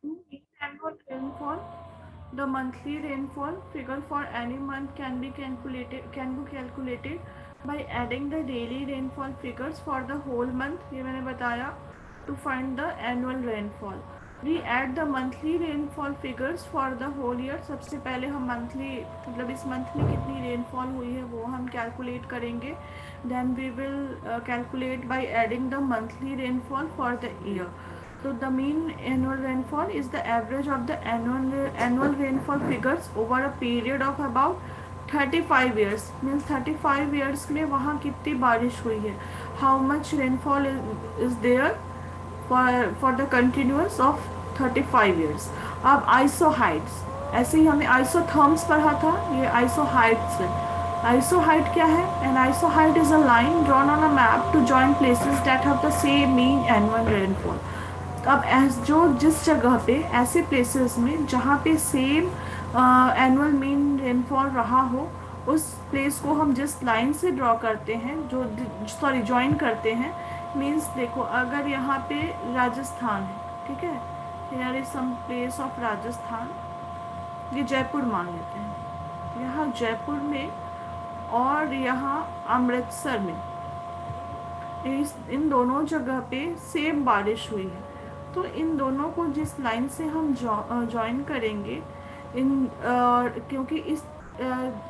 In annual rainfall, the monthly rainfall figure for any month can be calculated by adding the daily rainfall figures for the whole month. ये मैंने बताया to find the annual rainfall. We add the monthly rainfall figures for the whole year. सबसे पहले हम monthly मतलब इस month में कितनी rainfall हुई है वो हम calculate करेंगे. Then we will calculate by adding the monthly rainfall for the year. So the mean annual rainfall is the average of the annual rainfall figures over a period of about 35 years. Means 35 years में वहाँ कितनी बारिश हुई है. How much rainfall is there for the continuous of 35 years. अब isoheights, ऐसे ही हमें isotherms पढ़ा था, ये isoheights है. Isoheight क्या है? An isoheight is a line drawn on a map to join places that have the same mean annual rainfall. अब जो जिस जगह पे ऐसे प्लेसेस में जहाँ पे सेम एनुअल मीन रेनफॉल रहा हो, उस प्लेस को हम जिस लाइन से ड्रॉ करते हैं, जो सॉरी ज्वाइन करते हैं. मीन्स देखो, अगर यहाँ पे राजस्थान है, ठीक है, here is some place of Rajasthan, ये जयपुर मान लेते हैं, यहाँ जयपुर में और यहाँ अमृतसर में इन दोनों जगह पे सेम बारिश हुई है. तो इन दोनों को जिस लाइन से हम ज्वाइन करेंगे, क्योंकि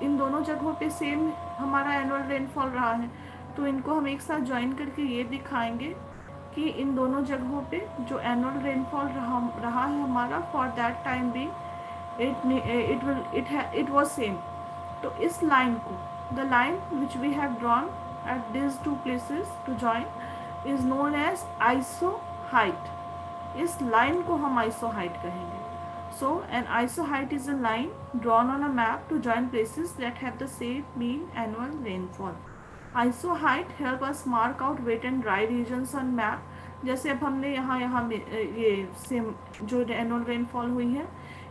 इन दोनों जगहों पे सेम हमारा एनुअल रेनफॉल रहा है, तो इनको हम एक साथ ज्वाइन करके ये दिखाएंगे कि इन दोनों जगहों पे जो एनुअल रेनफॉल रहा है हमारा फॉर दैट टाइम भी इट वाज सेम. तो इस लाइन को, the line which we have drawn at these two places to join is known as isoheight. इस लाइन को हम isoheight कहेंगे. So an isoheight is a line drawn on a map to join places that have the same mean annual rainfall. Isoheight help us mark out wet and dry regions on map. जैसे अब हमने यहाँ में ये same जो annual rainfall हुई है,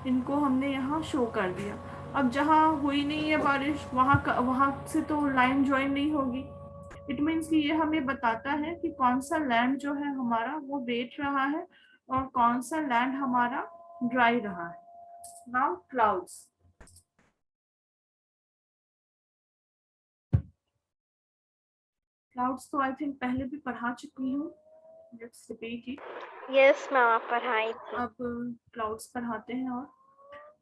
इनको हमने यहाँ शो कर दिया. अब जहाँ हुई नहीं है बारिश, वहाँ से तो लाइन ज्वाइन नहीं होगी. इट मीन्स कि ये हमें बताता है कि कौन सा लैंड जो है हमारा वो वेट रहा है और कौन सा लैंड हमारा ड्राई रहा है. Now clouds. क्लाउड्स तो आई थिंक पहले भी पढ़ा चुकी हूँ. Let's repeat it. Yes ma'am, आप पढ़ाई थी. अब क्लाउड्स पढ़ाते हैं. और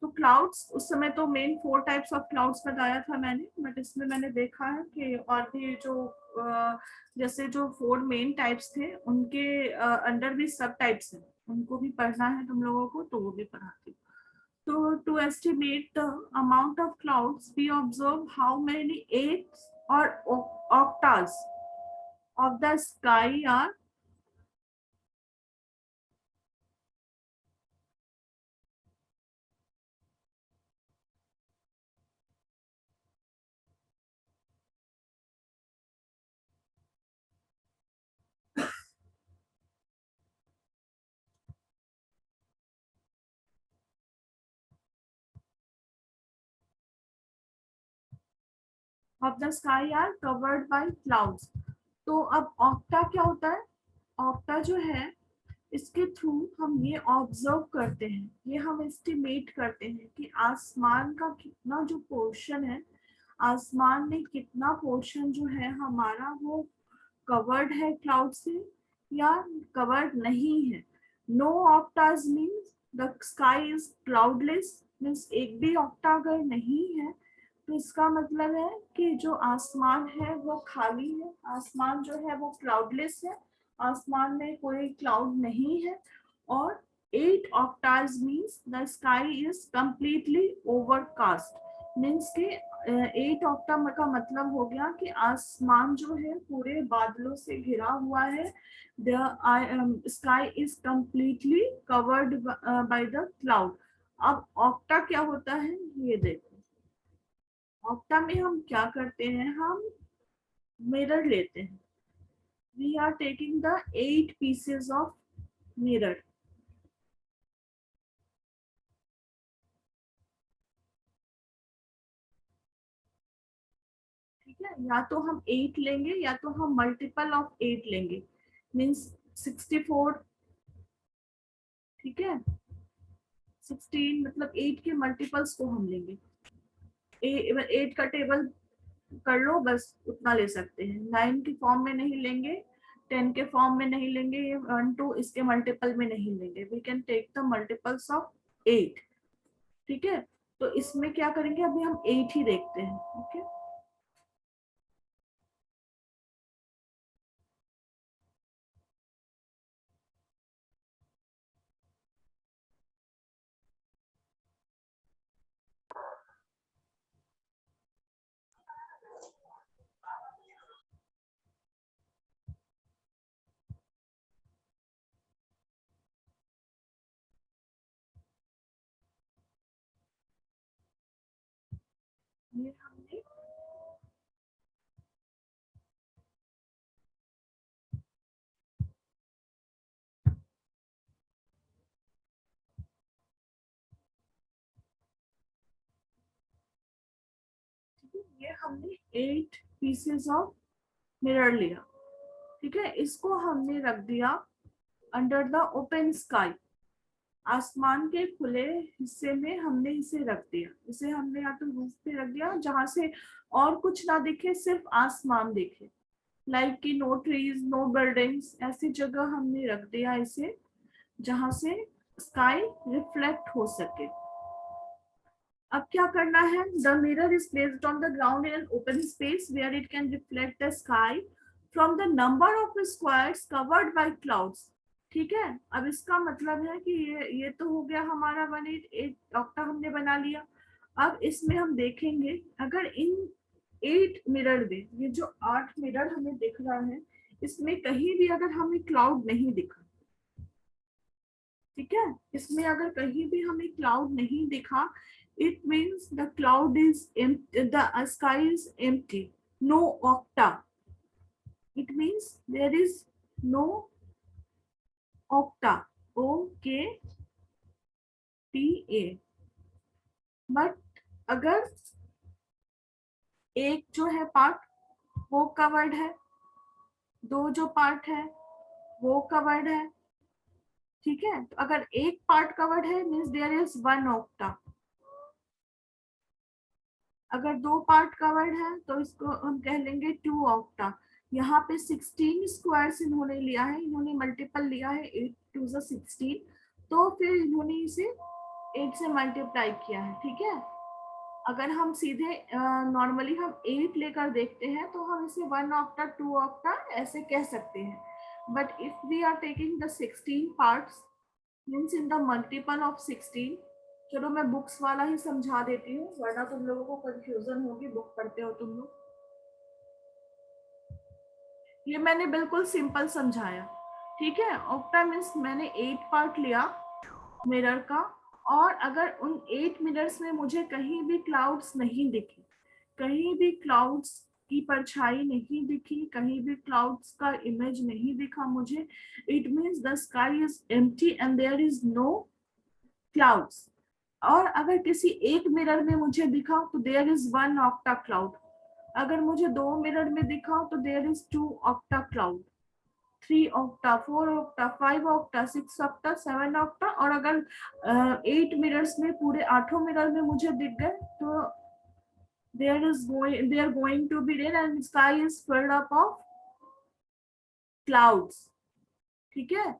तो क्लाउड्स उस समय तो मेन 4 टाइप्स ऑफ क्लाउड्स बताया था मैंने, बट इसमें मैंने देखा है कि और भी जो जैसे जो 4 मेन टाइप्स थे उनके अंडर भी सब टाइप्स हैं, उनको भी पढ़ना है तुम लोगों को, तो वो भी पढ़ाती हूँ. तो to estimate the amount of clouds we observe how many eighths और octaves of the sky are of the sky are covered by clouds. तो अब ऑक्टा क्या होता है? ऑक्टा जो है, इसके थ्रू हम ये ऑब्जर्व करते हैं, ये हम एस्टिमेट करते हैं कि आसमान का कितना जो पोर्शन है, आसमान में कितना पोर्शन जो है हमारा वो कवर्ड है क्लाउड से या कवर्ड नहीं है. No octas means the sky is cloudless. Means एक भी ऑक्टा अगर नहीं है तो इसका मतलब है कि जो आसमान है वो खाली है, आसमान जो है वो क्लाउडलेस है, आसमान में कोई क्लाउड नहीं है. और 8 octaves means the sky is completely overcast. Means के 8 ऑक्टा का मतलब हो गया कि आसमान जो है पूरे बादलों से घिरा हुआ है. The sky is completely covered by the cloud. अब ऑक्टा क्या होता है ये देखो. ऑक्टा में हम क्या करते हैं, हम मिरर लेते हैं. We are taking the 8 pieces of mirror. ठीक है, या तो हम 8 लेंगे या तो हम मल्टीपल ऑफ 8 लेंगे. मीन्स 64. ठीक है, 16 मतलब 8 के मल्टीपल्स को हम लेंगे। 8 का टेबल कर लो, बस उतना ले सकते हैं। 9 के फॉर्म में नहीं लेंगे, 10 के फॉर्म में नहीं लेंगे, ये 1 2 इसके मल्टीपल में नहीं लेंगे। We can take the multiples of 8। ठीक है, तो इसमें क्या करेंगे, अभी हम 8 ही देखते हैं। ठीक है, ये हमने ये हमने 8 पीसेस ऑफ मिरर लिया। ठीक है, इसको हमने रख दिया अंडर द ओपन स्काई, आसमान के खुले हिस्से में हमने इसे रख दिया। इसे हमने या तो रूफ पे रख दिया जहां से और कुछ ना दिखे, सिर्फ आसमान दिखे, लाइक कि नो ट्रीज नो बिल्डिंग्स, ऐसी जगह हमने रख दिया इसे जहां से स्काई रिफ्लेक्ट हो सके। अब क्या करना है, the mirror is placed on the ground in an open space where it can reflect the sky from the number of squares covered by clouds. ठीक है, अब इसका मतलब है कि ये तो हो गया हमारा 188 ऑक्टा हमने बना लिया। अब इसमें हम देखेंगे, अगर इन 8 मिरर में, ये जो 8 मिरर हमें दिख रहा है, इसमें कहीं भी अगर हमें क्लाउड नहीं दिखा, ठीक है, इसमें अगर कहीं भी हमें क्लाउड नहीं दिखा, it means the cloud is empty, the sky is empty, no octa, it means there is no octa, o k t a। But अगर एक जो है पार्ट वो कवर्ड है, दो जो पार्ट है वो कवर्ड है, ठीक है, तो अगर एक पार्ट कवर्ड है मीन्स देयर इज 1 octa। अगर दो पार्ट कवर्ड है तो इसको हम कह लेंगे 2 ऑक्टा। यहाँ पे 16 स्क्वायर्स इन्होंने लिया है, इन्होंने मल्टीपल लिया है 8 2 16, तो फिर इन्होंने इसे 8 से मल्टीप्लाई किया है। ठीक है, अगर हम सीधे नॉर्मली हम 8 लेकर देखते हैं तो हम इसे 1 ऑक्टा 2 ऑक्टा ऐसे कह सकते हैं। But if we are taking the 16 parts means in the multiple of 16, चलो मैं बुक्स वाला ही समझा देती हूँ वरना तुम लोगों को कंफ्यूजन होगी, बुक पढ़ते हो तुम लोग। ये मैंने बिल्कुल सिंपल समझाया। ठीक है, ऑक्टा मीन्स मैंने 8 पार्ट लिया मिरर का, और अगर उन 8 मिरर्स में मुझे कहीं भी क्लाउड्स नहीं दिखे, कहीं भी क्लाउड्स की परछाई नहीं दिखी, कहीं भी क्लाउड्स का इमेज नहीं दिखा मुझे, it means the sky is empty and there is no clouds. और अगर किसी एक मिरर में मुझे दिखा तो देयर इज 1 ऑक्टा क्लाउड, अगर मुझे दो मिरर में दिखा तो there is 2 okta cloud, 3 okta, 4 okta, 5 okta, 6 okta, 7 okta. और अगर 8 मिरर्स में पूरे 8 मिरर में मुझे दिख गए तो they are going to be rain and sky is filled up of clouds। ठीक है,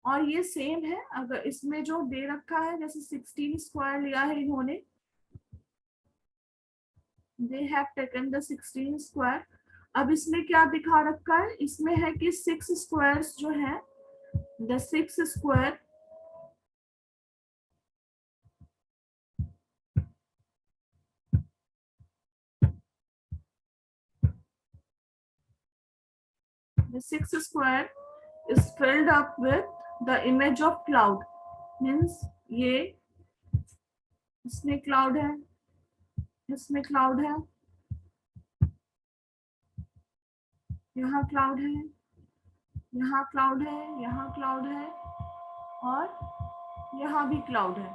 और ये सेम है अगर इसमें जो दे रखा है, जैसे 16 स्क्वायर लिया है इन्होंने, they have taken the 16 square. अब इसमें क्या दिखा रखा है, इसमें है कि 6 स्क्वायर्स जो है, the 6 square the 6 square is filled up with the image of cloud, means ये इसमें क्लाउड है, इसमें क्लाउड है, यहाँ क्लाउड है, यहाँ क्लाउड है, यहाँ क्लाउड है, और यहाँ भी क्लाउड है।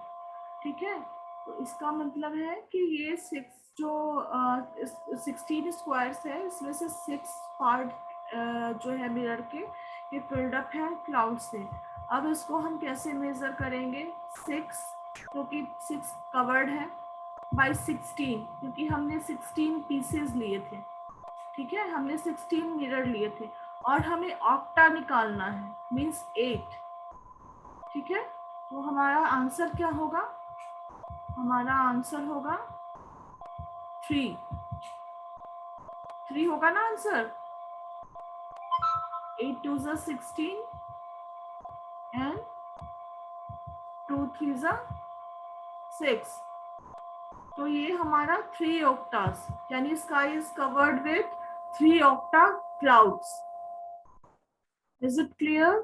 ठीक है, तो इसका मतलब है कि ये 6 जो 16 स्क्वायर्स है, इसमें से 6 पार्ट जो है मिरर के, ये फिल्ड अप है क्लाउड से। अब इसको हम कैसे मेजर करेंगे? 6 क्योंकि 6 कवर्ड है, बाय 16 क्योंकि हमने 16 पीसेस लिए थे, ठीक है, हमने 16 मिरर लिए थे और हमें ऑक्टा निकालना है, मीन्स 8, ठीक है। तो हमारा आंसर क्या होगा? हमारा आंसर होगा 3 होगा ना आंसर। 8 2 ज़ा 16 एंड 2 3 ज़ा 6। तो ये हमारा 3 ऑक्टास, यानी sky is covered with 3 octa clouds. Is it clear?